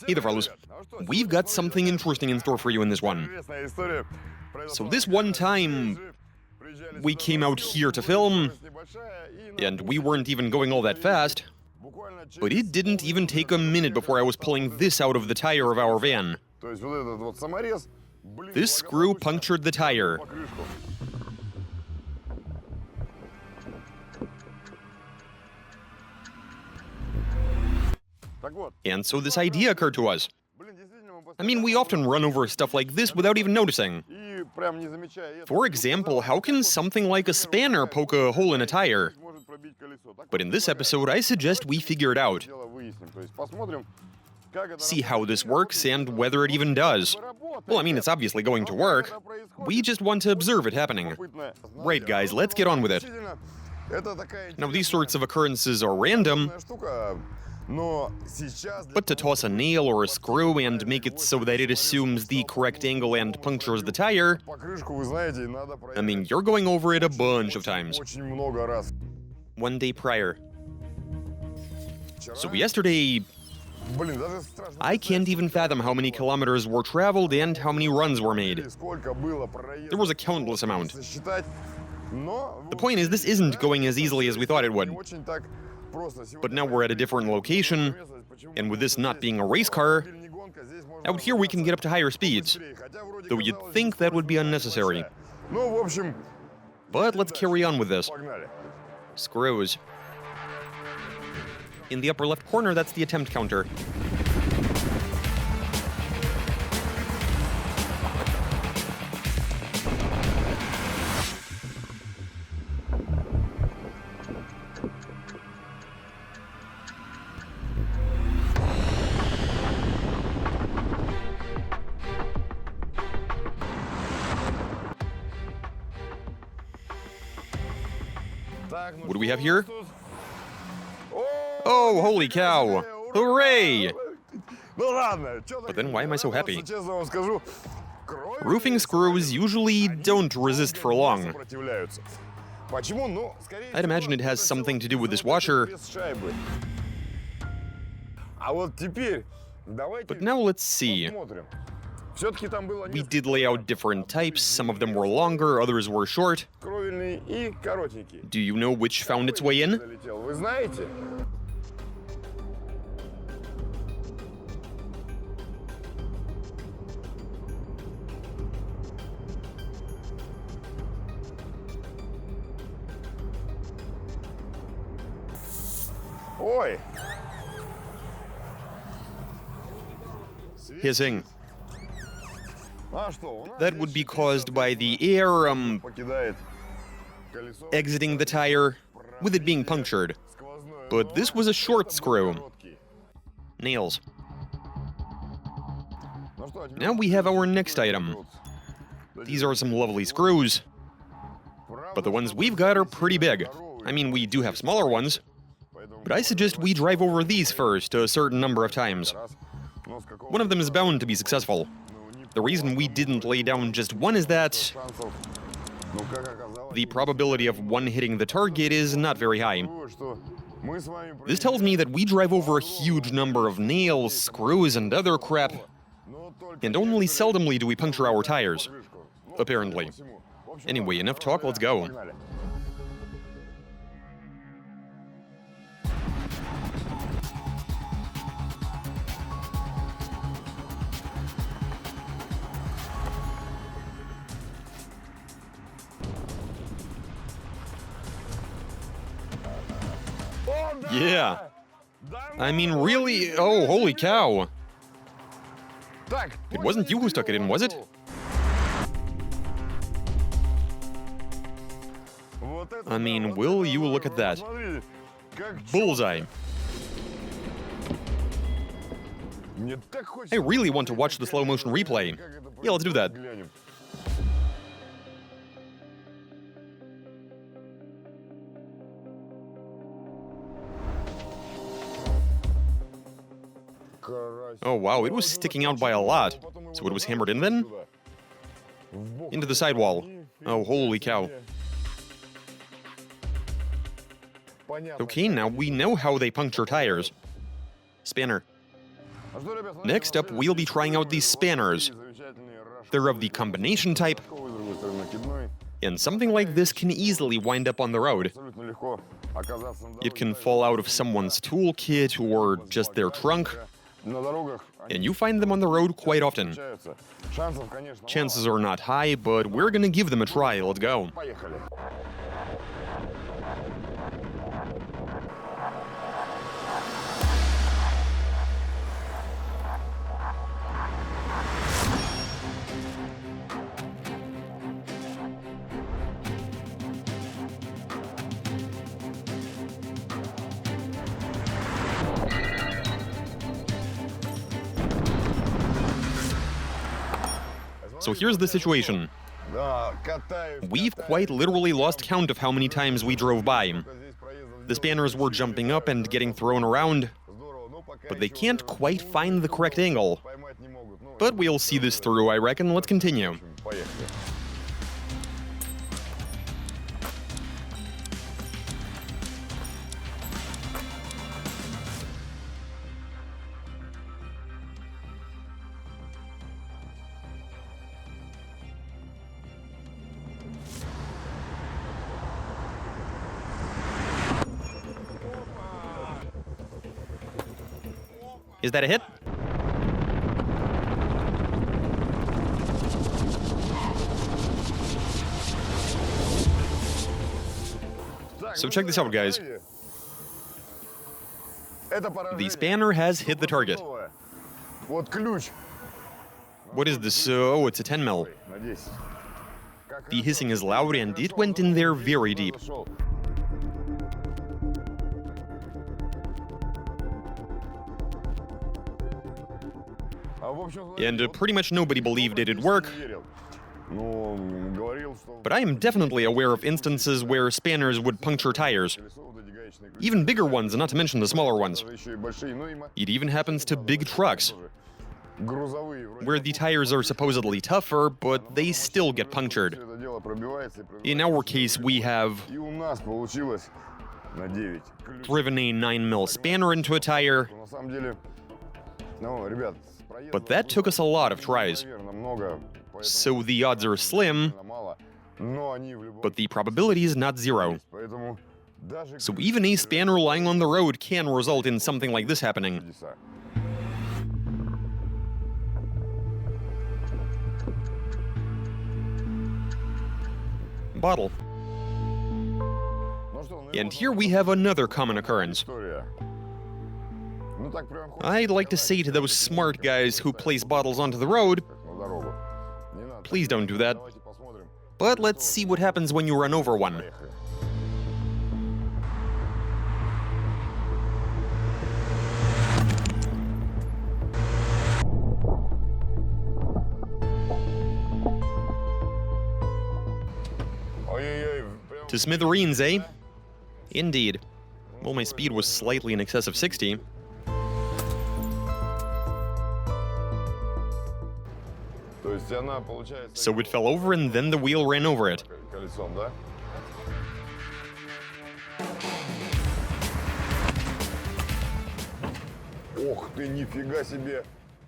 Hey there, fellas. We've got something interesting in store for you in this one. So this one time, we came out here to film, and we weren't even going all that fast, but it didn't even take a minute before I was pulling this out of the tire of our van. This screw punctured the tire. And so this idea occurred to us. I mean, we often run over stuff like this without even noticing. For example, how can something like a spanner poke a hole in a tire? But in this episode, I suggest we figure it out. See how this works and whether it even does. Well, I mean, it's obviously going to work. We just want to observe it happening. Right, guys, let's get on with it. Now, these sorts of occurrences are random, but to toss a nail or a screw and make it so that it assumes the correct angle and punctures the tire, I mean, you're going over it a bunch of times. One day prior. So yesterday, I can't even fathom how many kilometers were traveled and how many runs were made. There was a countless amount. The point is, this isn't going as easily as we thought it would. But now we're at a different location, and with this not being a race car, out here we can get up to higher speeds, though you'd think that would be unnecessary. But let's carry on with this. Screws. In the upper left corner, that's the attempt counter. What do we have here? Oh, holy cow! Hooray! But then why am I so happy? Roofing screws usually don't resist for long. I'd imagine it has something to do with this washer. But now let's see. We did lay out different types, some of them were longer, others were short. Do you know which found its way in? Hissing. That would be caused by the air, exiting the tire, with it being punctured. But this was a short screw. Nails. Now we have our next item. These are some lovely screws. But the ones we've got are pretty big. I mean, we do have smaller ones. But I suggest we drive over these first a certain number of times. One of them is bound to be successful. The reason we didn't lay down just one is that the probability of one hitting the target is not very high. This tells me that we drive over a huge number of nails, screws, and other crap, and only seldomly do we puncture our tires. Apparently. Anyway, enough talk, let's go. Yeah. I mean, really? Oh, holy cow. It wasn't you who stuck it in, was it? I mean, will you look at that? Bullseye. I really want to watch the slow motion replay. Yeah, let's do that. Oh wow, it was sticking out by a lot. So it was hammered in then? Into the sidewall. Oh, holy cow. Okay, now we know how they puncture tires. Spanner. Next up, we'll be trying out these spanners. They're of the combination type, and something like this can easily wind up on the road. It can fall out of someone's toolkit or just their trunk, and you find them on the road quite often. Chances are not high, but we're gonna give them a try. Let's go. So here's the situation. We've quite literally lost count of how many times we drove by. The spanners were jumping up and getting thrown around, but they can't quite find the correct angle. But we'll see this through, I reckon. Let's continue. Is that a hit? So check this out, guys. The spanner has hit the target. What is this? Oh, it's a 10 mil. The hissing is loud and it went in there very deep. And pretty much nobody believed it'd work. But I am definitely aware of instances where spanners would puncture tires. Even bigger ones, not to mention the smaller ones. It even happens to big trucks, where the tires are supposedly tougher, but they still get punctured. In our case, we have driven a 9 mil spanner into a tire, but that took us a lot of tries. So the odds are slim, but the probability is not zero. So even a spanner lying on the road can result in something like this happening. Bottle. And here we have another common occurrence. I'd like to say to those smart guys who place bottles onto the road, please don't do that. But let's see what happens when you run over one. To smithereens, eh? Indeed. Well, my speed was slightly in excess of 60. So it fell over and then the wheel ran over it.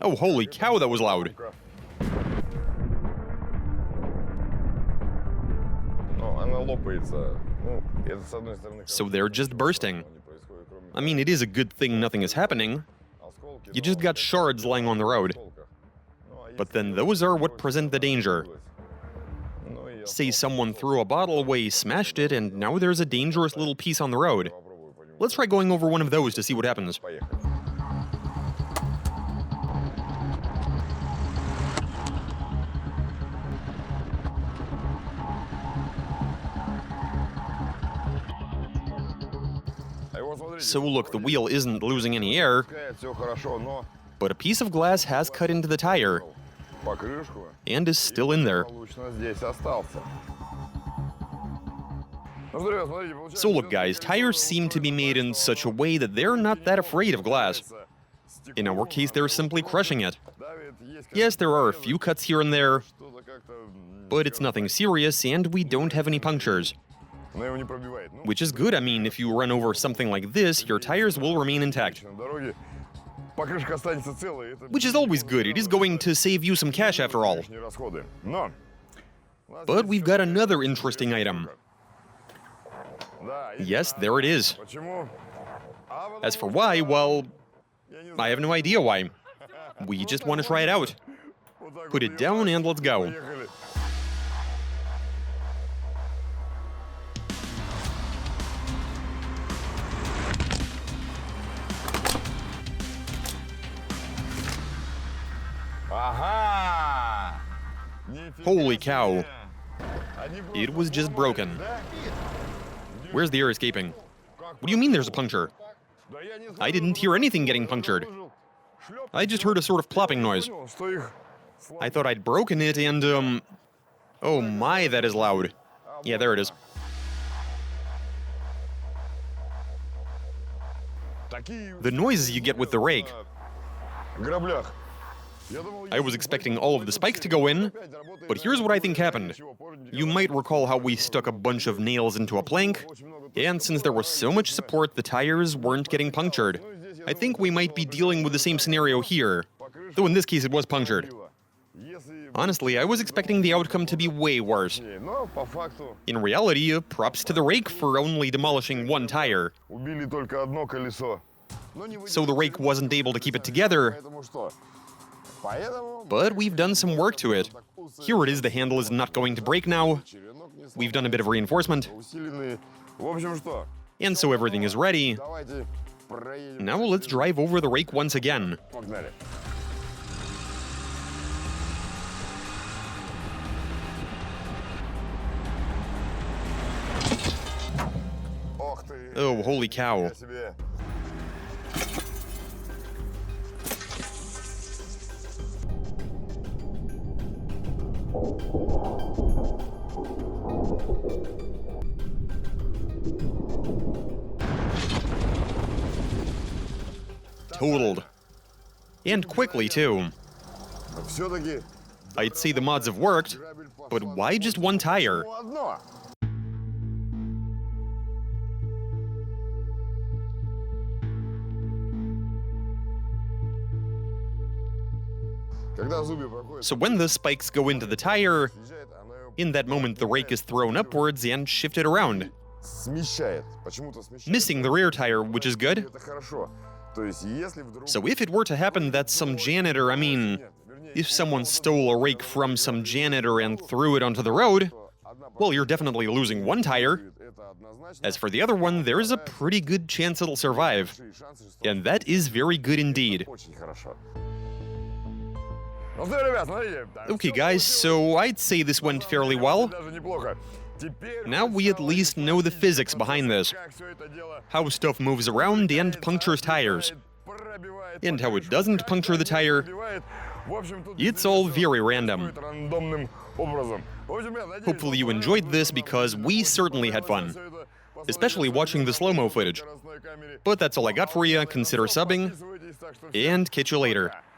Oh, holy cow, that was loud. So they're just bursting. I mean, it is a good thing nothing is happening. You just got shards lying on the road. But then those are what present the danger. Say someone threw a bottle away, smashed it, and now there's a dangerous little piece on the road. Let's try going over one of those to see what happens. So look, the wheel isn't losing any air, but a piece of glass has cut into the tire and is still in there. So look, guys, tires seem to be made in such a way that they're not that afraid of glass. In our case, they're simply crushing it. Yes, there are a few cuts here and there, but it's nothing serious and we don't have any punctures. Which is good. I mean, if you run over something like this, your tires will remain intact. Which is always good, it is going to save you some cash after all. But we've got another interesting item. Yes, there it is. As for why, well, I have no idea why. We just want to try it out. Put it down and let's go. Holy cow. It was just broken. Where's the air escaping? What do you mean there's a puncture? I didn't hear anything getting punctured. I just heard a sort of plopping noise. I thought I'd broken it and, oh my, that is loud. Yeah, there it is. The noises you get with the rake. I was expecting all of the spikes to go in, but here's what I think happened. You might recall how we stuck a bunch of nails into a plank, and since there was so much support, the tires weren't getting punctured. I think we might be dealing with the same scenario here, though in this case it was punctured. Honestly, I was expecting the outcome to be way worse. In reality, props to the rake for only demolishing one tire. So the rake wasn't able to keep it together, but we've done some work to it. Here it is, the handle is not going to break now. We've done a bit of reinforcement. And so everything is ready. Now let's drive over the rake once again. Oh, holy cow. Totaled. And quickly, too. I'd say the mods have worked, but why just one tire? So when the spikes go into the tire, in that moment the rake is thrown upwards and shifted around, missing the rear tire, which is good. So if it were to happen that some janitor, if someone stole a rake from some janitor and threw it onto the road, well, you're definitely losing one tire. As for the other one, there is a pretty good chance it'll survive. And that is very good indeed. Okay guys, so I'd say this went fairly well. Now we at least know the physics behind this. How stuff moves around and punctures tires. And how it doesn't puncture the tire. It's all very random. Hopefully you enjoyed this because we certainly had fun. Especially watching the slow-mo footage. But that's all I got for you, consider subbing, and catch you later.